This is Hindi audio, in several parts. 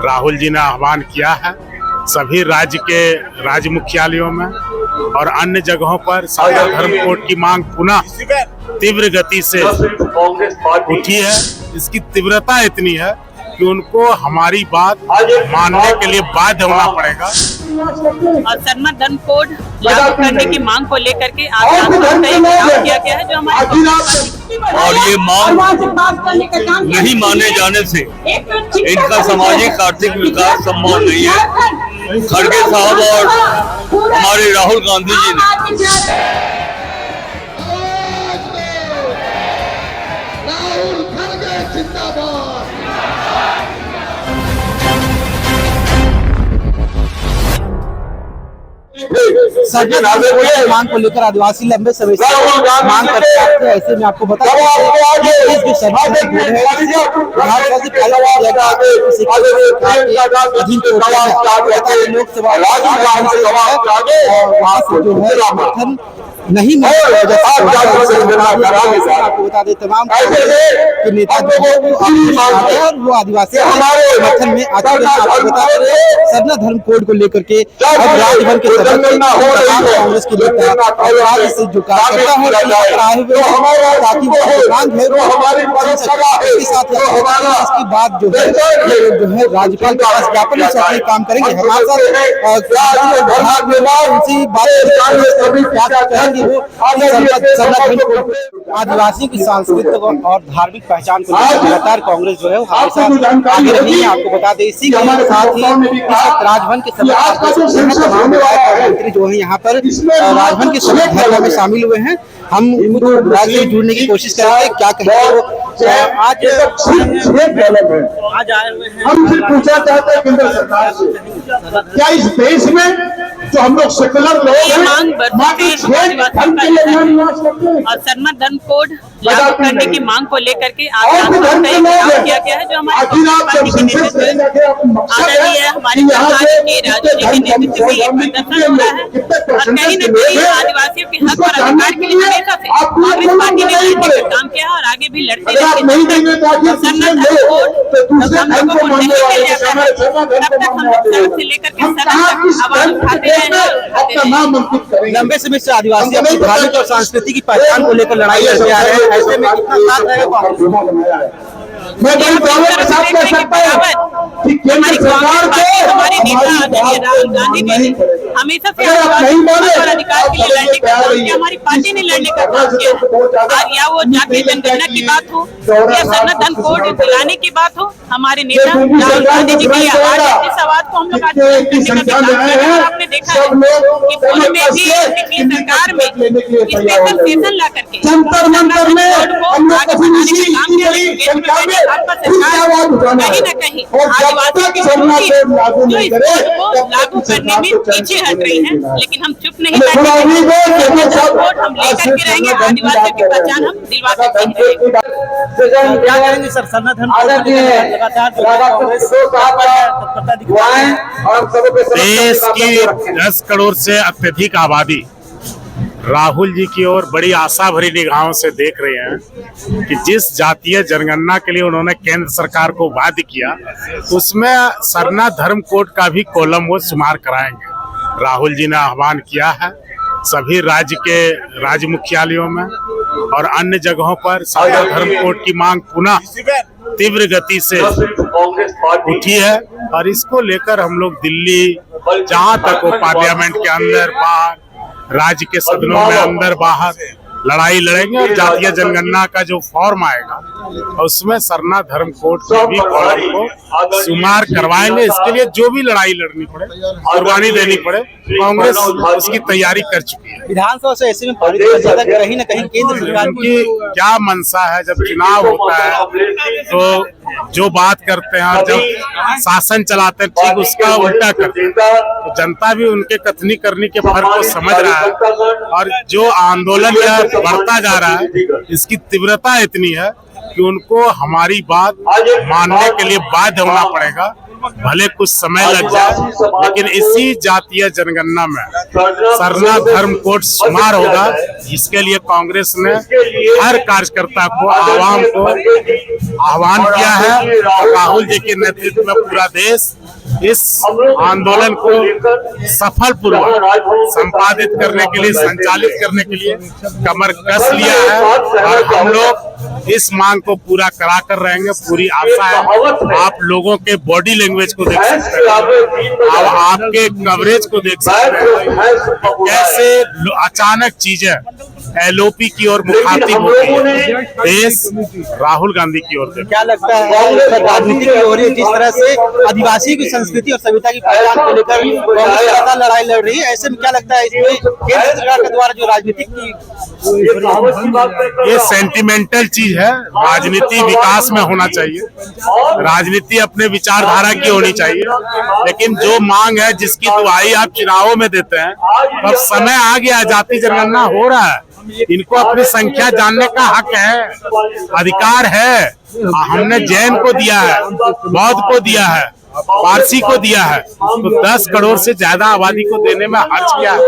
राहुल जी ने आह्वान किया है सभी राज्य के राज्य मुख्यालयों में और अन्य जगहों पर साझा धर्म कोड की मांग पुनः तीव्र गति से उठी है। इसकी तीव्रता इतनी है कि उनको हमारी बात मानने के लिए बाध्य होना पड़ेगा। और सरना धर्म कोड लागू करने की मांग को लेकर के आज किया गया है जो हमारे और ये मांग नहीं माने जाने से इनका सामाजिक आर्थिक विकास संभव नहीं है। खड़गे साहब और हमारे राहुल गांधी जी ने मांग को लेकर आदिवासी लंबे समय से मांग करते आते हैं। ऐसे में आपको बता लोकसभा नहीं आपको बता दें तमाम नेता और वो आदिवासी समर्थन में सरना धर्म कोड को लेकर के राजभवन के कांग्रेस के नेता से जो कार्यकर्ता है ताकि इसके साथ इसकी बात जो है राज्यपाल के पास ज्ञापन में काम करेंगे। हमारे साथ उनसे बात आदिवासी की सांस्कृतिक और धार्मिक पहचान को लेकर लगातार कांग्रेस जो है वो हमेशा आगे रही है। आपको बता दें इसी के साथ ही राजभवन के मंत्री जो है यहाँ पर राजभवन के सभी धर्मों में शामिल हुए हैं। हम राज्य से जुड़ने की कोशिश करेंगे क्या कहेंगे आज आए हुए हैं। हम फिर पूछना चाहते हैं केंद्र सरकार से क्या इस देश में जो हम लोग सेकुलर लोग और सरना धर्म कोड लागू करने की मांग को लेकर के आज किया गया है जो हमारे आदरणीय हमारे सरकार के राजू जी के नेतृत्व में ये प्रदर्शन हो रहा है। और कहीं न कहीं आदिवासियों के हक और अधिकार के लिए हमेशा से कांग्रेस पार्टी ने लड़ने का काम किया और आगे भी लड़ते रहेंगे। सरना धर्म कोड हम लोगों को नहीं मिल जाता है तब तक हम लोग सड़क से लेकर के सदन तक आवाज उठाते हैं। लंबे समय से आदिवासी अपनी धार्मिक और संस्कृति की पहचान को लेकर लड़ाई लड़ते आ रहे हैं। ऐसे में कितना साथ रहेगा मैं के साथ कह सकता हूं कि केंद्र सरकार को हमारे नेता आदरणीय राहुल गांधी जी ने हमेशा से और अधिकार के लिए लड़ने का काम किया। हमारी पार्टी ने लड़ने का काम किया। आज या वो जातीय जनगणना की बात हो या सरना धर्म कोड दिलाने की बात हो, हमारे नेता राहुल गांधी जी की आवाज इस आवाज को हम लोग आज करने का काम कर रहे हैं। और आपने देखा है कि पुणे में भी सरकार में स्पेशल सेशन ला करके कहीं न कहीं आदिवासी की संस्कृति जो इस कोड को लागू करने में पीछे हट रही है। लेकिन हम चुप नहीं बैठेंगे, वोट हम लेकर के रहेंगे। आदिवासियों की पहचान हम दिलवा के क्या करेंगे सर? सरना धर्म देश की 10 करोड़ से अत्यधिक आबादी राहुल जी की ओर बड़ी आशा भरी निगाहों से देख रहे हैं कि जिस जातीय जनगणना के लिए उन्होंने केंद्र सरकार को बाध्य किया उसमें सरना धर्म कोड का भी कॉलम वो शुमार कराएंगे। राहुल जी ने आह्वान किया है सभी राज्य के राज्य मुख्यालयों में और अन्य जगहों पर साझा धर्म कोड की मांग पुनः तीव्र गति से उठी है। और इसको लेकर हम लोग दिल्ली जहां तक वो पार्लियामेंट के अंदर बाहर राज्य के सदनों में अंदर बाहर लड़ाई लड़ेंगे। और जातीय जनगणना का जो फॉर्म आएगा उसमें सरना धर्म कोड के भी कॉलम को शुमार करवाएंगे। इसके लिए जो भी लड़ाई लड़नी पड़े, कुर्बानी देनी पड़े, कांग्रेस उसकी तैयारी कर चुकी है। विधानसभा से ऐसे में कहीं न कहीं केंद्र सरकार की क्या मंशा है, जब चुनाव होता है तो जो बात करते हैं और जब शासन चलाते हैं ठीक उसका उल्टा करते हैं। तो जनता भी उनके कथनी करनी के फर्क को समझ रहा है। और जो आंदोलन यह बढ़ता जा रहा है इसकी तीव्रता इतनी है कि उनको हमारी बात मानने के लिए बाध्य होना पड़ेगा। भले कुछ समय लग जाए लेकिन इसी जातीय जनगणना में सरना धर्म कोड शुमार होगा। इसके लिए कांग्रेस ने हर कार्यकर्ता को, आवाम को आह्वान किया है। राहुल जी के नेतृत्व में पूरा देश इस आंदोलन को सफल पूर्वक संपादित करने के लिए, संचालित करने के लिए कमर कस लिया है और हम लोग इस मांग को पूरा करा कर रहेंगे। पूरी आशा है। आप लोगों के बॉडी लैंग्वेज को देख सकते हैं, आप आपके कवरेज को देख सकते हैं, कैसे अचानक चीजें एलओपी की ओर मुखातिब होती है, देश राहुल गांधी की ओर। क्या लगता है राजनीति की हो रही है, जिस तरह से आदिवासी की संस्कृति और सभ्यता की पहचान को लेकर कांग्रेस लगातार लड़ाई लड़ रही है, ऐसे में क्या लगता है इसमें केंद्र सरकार के द्वारा जो राजनीतिक की ये सेंटिमेंटल चीज है। राजनीति विकास में होना चाहिए, राजनीति अपने विचारधारा की होनी चाहिए, लेकिन जो मांग है जिसकी दुहाई आप चुनावों में देते हैं, अब समय आ गया, जाति जनगणना हो रहा है, इनको अपनी संख्या जानने का हक है, अधिकार है। हमने जैन को दिया है, बौद्ध को दिया है, पारसी को दिया है, तो 10 करोड़ से ज्यादा आबादी को देने में हर्ज क्या है?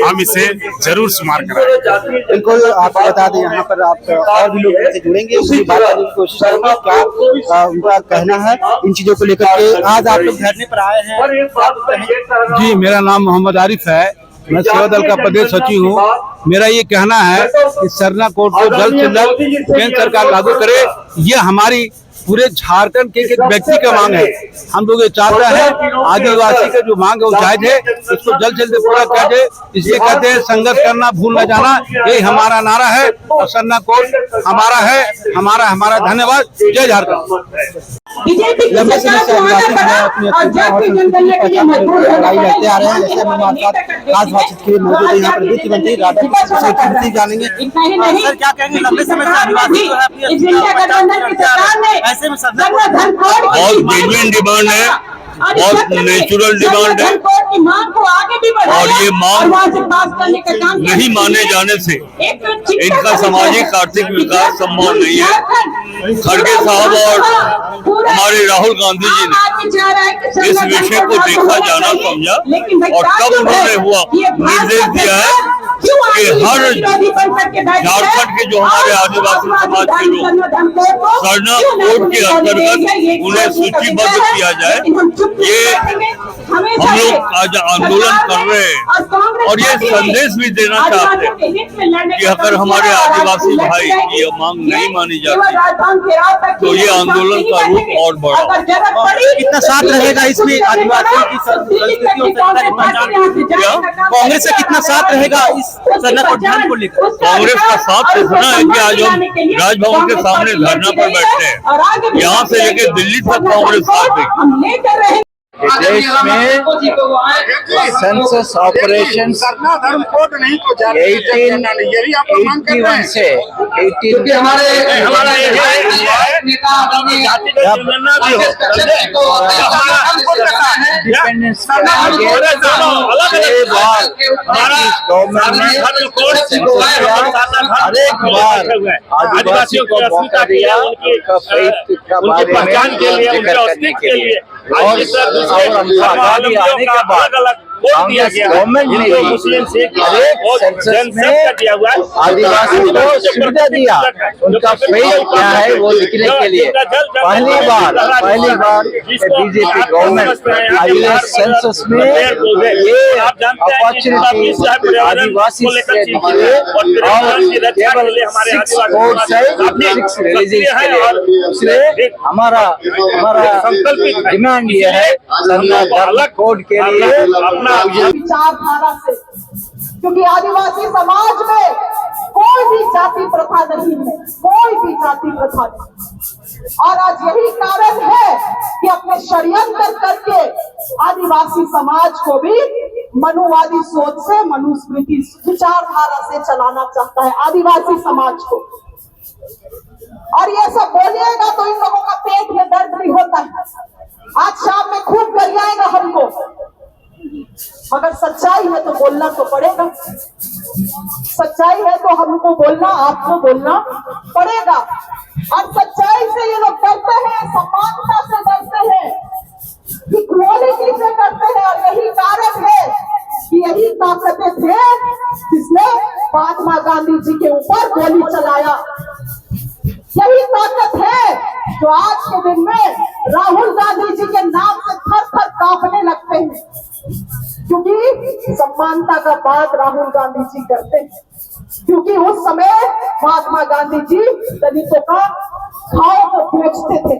हम इसे जरूर शुमार कराएंगे। बिल्कुल, आपको बता दें यहाँ पर आप और भी लोग से जुड़ेंगे, उसकी बात करने की कोशिश करेंगे, क्या उनका कहना है इन चीजों को लेकर के। आज आप लोग धरने पर आए हैं। जी, मेरा नाम मोहम्मद आरिफ है, मैं सेवा दल का प्रदेश सचिव हूँ। मेरा ये कहना है कि सरना कोड को जल्द से जल्द केंद्र सरकार लागू करे। ये हमारी पूरे झारखंड के एक व्यक्ति का मांग है। हम लोग ये चाहते हैं आदिवासी का जो मांग है वो जायज है, इसको जल्द से जल्द पूरा कर दे। इसलिए कहते हैं संघर्ष करना भूल न जाना, यही हमारा नारा है और सरना कोड हमारा है, हमारा। धन्यवाद। जय झारखंड। लंबे समय से आदिवासी लड़ाई लड़ते आ रहे हैं। ऐसे में हमारे साथ खास बातचीत के लिए मौजूद है यहाँ पर वित्त मंत्री राधा कृष्ण जानेंगे। सर, क्या कहेंगे, लंबे समय से आदिवासी जो है ऐसे में बहुत जेन्युइन डिमांड है, बहुत नेचुरल डिमांड है, और ये मांग नहीं माने जाने से इनका सामाजिक आर्थिक विकास संभव नहीं है। खड़गे साहब और हमारे राहुल गांधी जी ने इस विषय को देखा, जाना, समझा, और तब उन्होंने हुआ निर्देश दिया है कि हर झारखंड के जो हमारे आदिवासी समाज के लोग सरना कोड के अंतर्गत उन्हें सूचीबद्ध किया जाए। ये हम लोग आज आंदोलन कर रहे हैं और ये संदेश भी देना चाहते हैं कि अगर हमारे आदिवासी भाई की ये मांग नहीं मानी जाती तो ये आंदोलन का रूप और बढ़ा। कितना साथ रहेगा इसमें आदिवासियों की संस्कृति और सभ्यता की पहचान? कांग्रेस का कितना साथ रहेगा इस सरना कोड को लेकर? कांग्रेस का साथ इतना है कि आज हम राजभवन के सामने धरना पर बैठे हैं, यहाँ से लेकर दिल्ली तक कांग्रेस साथ देगी। देश में सेंसस ऑपरेशन 1881 से 18 हर एक बार आदिवासियों को मौका दिया उनका फेथ का बारे में जिक्र करने के लिए, और आजादी आने के बाद कांग्रेस गवर्नमेंट ने हर एक सेंसस में आदिवासी को सुविधा दिया, उनका फेथ क्या है वो लिखने के लिए। पहली बार बीजेपी गवर्नमेंट अगले सेंसस में ये अपॉर्चुनिटी आदिवासी से दिए और केवल 6 कोड से 6 रिलीजन के लिए। इसलिए हमारा डिमांड ये है सरना धर्म कोड के लिए विचारधारा से, क्योंकि आदिवासी समाज में कोई भी जाति प्रथा नहीं है, कोई भी जाति प्रथा नहीं। और आज यही कारण है कि अपने षड्यंत्र करके आदिवासी समाज को भी मनुवादी सोच से, मनुस्मृति विचारधारा से चलाना चाहता है आदिवासी समाज को। और ये सब बोलिएगा तो इन लोगों का पेट में दर्द भी होता है। आज शाम में खूब गरियाएगा हमको, मगर सच्चाई है तो बोलना तो पड़ेगा। सच्चाई है तो हमको बोलना, आपको बोलना पड़ेगा। और सच्चाई से ये लोग डरते हैं, समानता से डरते हैं, इक्वालिटी से डरते हैं। और यही कारण है कि यही ताकतें थे जिसने महात्मा गांधी जी के ऊपर गोली चलाया। यही ताकत है समानता का बात राहुल गांधी जी करते हैं, क्योंकि उस समय महात्मा गांधी जी दलितों का घाव को पोंछते थे,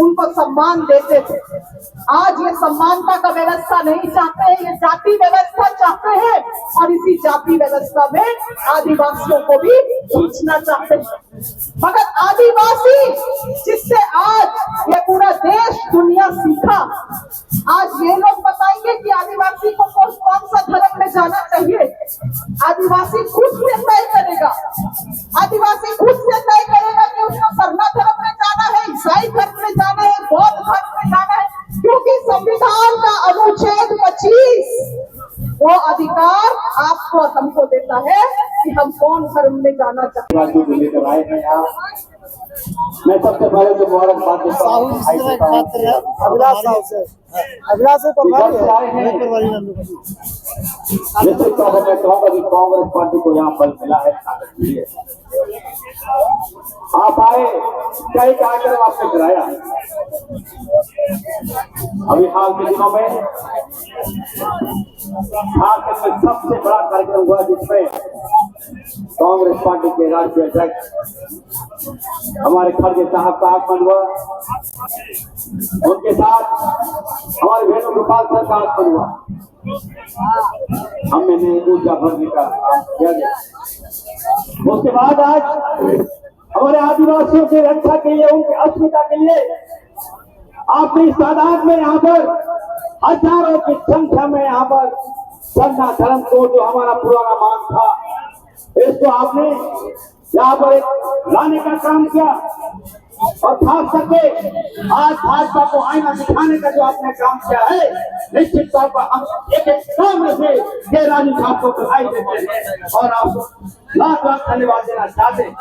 उनको सम्मान देते थे। आज ये समानता का व्यवस्था नहीं चाहते हैं, ये जाति व्यवस्था चाहते हैं, और इसी जाति व्यवस्था में आदिवासियों को भी खींचना चाहते हैं। मगर आदिवासी जिससे आज ये पूरा देश दुनिया सीखा, आज ये लोग बताएंगे कि आदिवासी को कौन सा धर्म में जाना चाहिए। आदिवासी खुद से तय करेगा, आदिवासी खुद से तय करेगा कि उसको सरना धर्म में जाना है, ईसाई धर्म में जाना है, बौद्ध धर्म में जाना है, क्योंकि संविधान का अनुच्छेद 25 वो अधिकार आपको और हमको देता है कि हम कौन धर्म में जाना चाहते हैं। मैं सबसे पहले तो मुबारकबाद देता हूं निश्चित तौर पर मैं कहूँगा कि कांग्रेस पार्टी को यहाँ बल मिला है, ताकत मिली है। आप आए, कई कार्यक्रम आपने कराया। अभी हाल के दिनों में झारखंड में सबसे बड़ा कार्यक्रम हुआ, जिसमें कांग्रेस पार्टी के राष्ट्रीय अध्यक्ष हमारे खड़गे साहब का आगमन हुआ, उनके साथ हमारे वेणुगोपाल सर का आगमन हुआ। हमने ऊर्जा भरने का काम किया गया। उसके बाद आज हमारे आदिवासियों की रक्षा के लिए, उनकी अस्मिता के लिए आपने इस तादाद में यहाँ पर हजारों की संख्या में यहाँ पर सरना धर्म को, जो हमारा पुराना मांग था, इसको आपने यहाँ पर एक लाने का काम किया। और खास करके आज भाजपा को आईना दिखाने का जो आपने काम किया है, निश्चित तौर पर हम एक काम से के राजू साहब को बधाई देते हैं और आपको लाख लाख धन्यवाद देना चाहते हैं।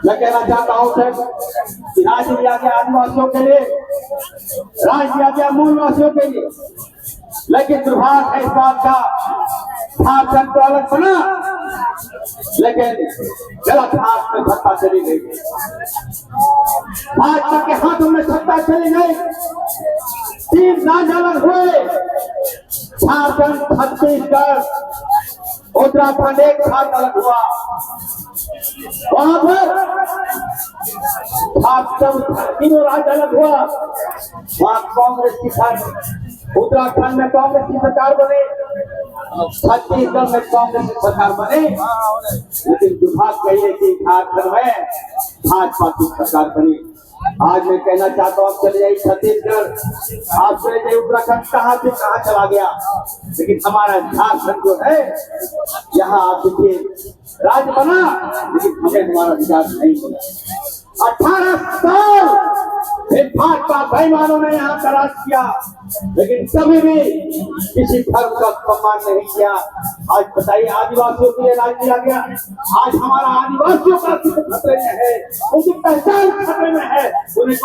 मैं कहना चाहता हूँ सर कि राज दिया गया आदिवासियों के लिए, राज दिया गया मूलवासियों के लिए, लेकिन दुर्भाग्य है इस बात का, झारखंड तो अलग बना, लेकिन गलत हाथ में सत्ता चली गई। भाजपा के हाथों में सत्ता चली गई, 3 राज्य अलग हुए, झारखंड, छत्तीसगढ़, उत्तराखंड एक साथ अलग हुआ। वहां पर तीनों राज्य अलग हुआ, वहां कांग्रेस की उत्तराखंड में कांग्रेस की सरकार बने, छत्तीसगढ़ में कांग्रेस की सरकार बने, लेकिन दुर्भाग्य है कि झारखंड में भाजपा की सरकार बनी। आज मैं कहना चाहता हूँ, आप चले जाइए छत्तीसगढ़, आप चले जाइए उत्तराखंड, कहाँ से कहाँ चला गया, लेकिन हमारा झारखंड जो है, यहाँ आप देखिए राज्य बना, लेकिन हमें हमारा अधिकार नहीं मिला। 18 साल फिर भाजपा बेईमानों ने यहाँ का राज किया, लेकिन कभी भी किसी धर्म का सम्मान नहीं किया। आज बताइए, आदिवासियों के लिए राज दिया गया, आज हमारा आदिवासियों का अस्तित्व खतरे में है, उनकी पहचान खतरे में है, उन्हें